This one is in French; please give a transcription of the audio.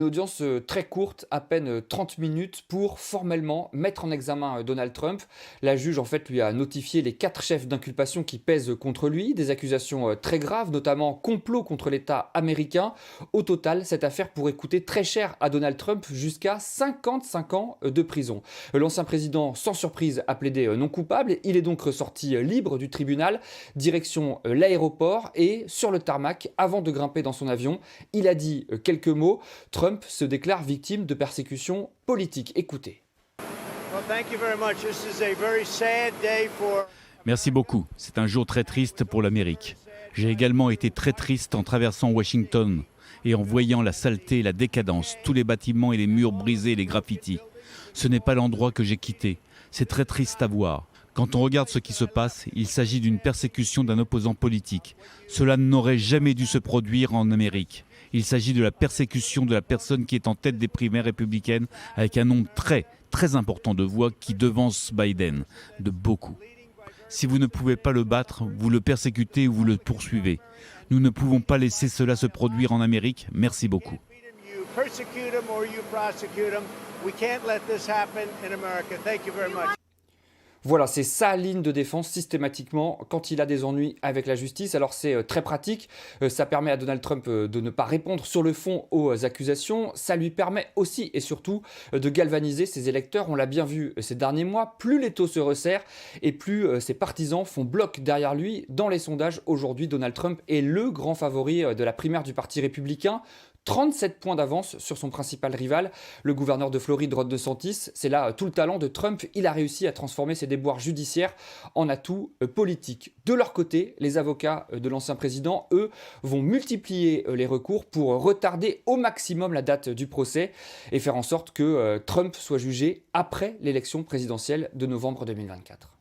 Une audience très courte, à peine 30 minutes, pour formellement mettre en examen Donald Trump. La juge en fait lui a notifié les 4 chefs d'inculpation qui pèsent contre lui, des accusations très graves, notamment complot contre l'État américain. Au total, cette affaire pourrait coûter très cher à Donald Trump, jusqu'à 55 ans de prison. L'ancien président, sans surprise, a plaidé non coupable. Il est donc ressorti libre du tribunal, direction l'aéroport, et sur le tarmac, avant de grimper dans son avion, il a dit quelques mots. Trump se déclare victime de persécutions politiques. Écoutez. Merci beaucoup. C'est un jour très triste pour l'Amérique. J'ai également été très triste en traversant Washington et en voyant la saleté, la décadence, tous les bâtiments et les murs brisés, les graffitis. Ce n'est pas l'endroit que j'ai quitté. C'est très triste à voir. Quand on regarde ce qui se passe, il s'agit d'une persécution d'un opposant politique. Cela n'aurait jamais dû se produire en Amérique. Il s'agit de la persécution de la personne qui est en tête des primaires républicaines avec un nombre très, très important de voix qui devance Biden, de beaucoup. Si vous ne pouvez pas le battre, vous le persécutez ou vous le poursuivez. Nous ne pouvons pas laisser cela se produire en Amérique. Merci beaucoup. Voilà, c'est sa ligne de défense systématiquement quand il a des ennuis avec la justice. Alors c'est très pratique, ça permet à Donald Trump de ne pas répondre sur le fond aux accusations. Ça lui permet aussi et surtout de galvaniser ses électeurs. On l'a bien vu ces derniers mois, plus les taux se resserrent et plus ses partisans font bloc derrière lui. Dans les sondages, aujourd'hui, Donald Trump est le grand favori de la primaire du Parti républicain. 37 points d'avance sur son principal rival, le gouverneur de Floride, Ron DeSantis. C'est là tout le talent de Trump. Il a réussi à transformer ses déboires judiciaires en atouts politiques. De leur côté, les avocats de l'ancien président, eux, vont multiplier les recours pour retarder au maximum la date du procès et faire en sorte que Trump soit jugé après l'élection présidentielle de novembre 2024.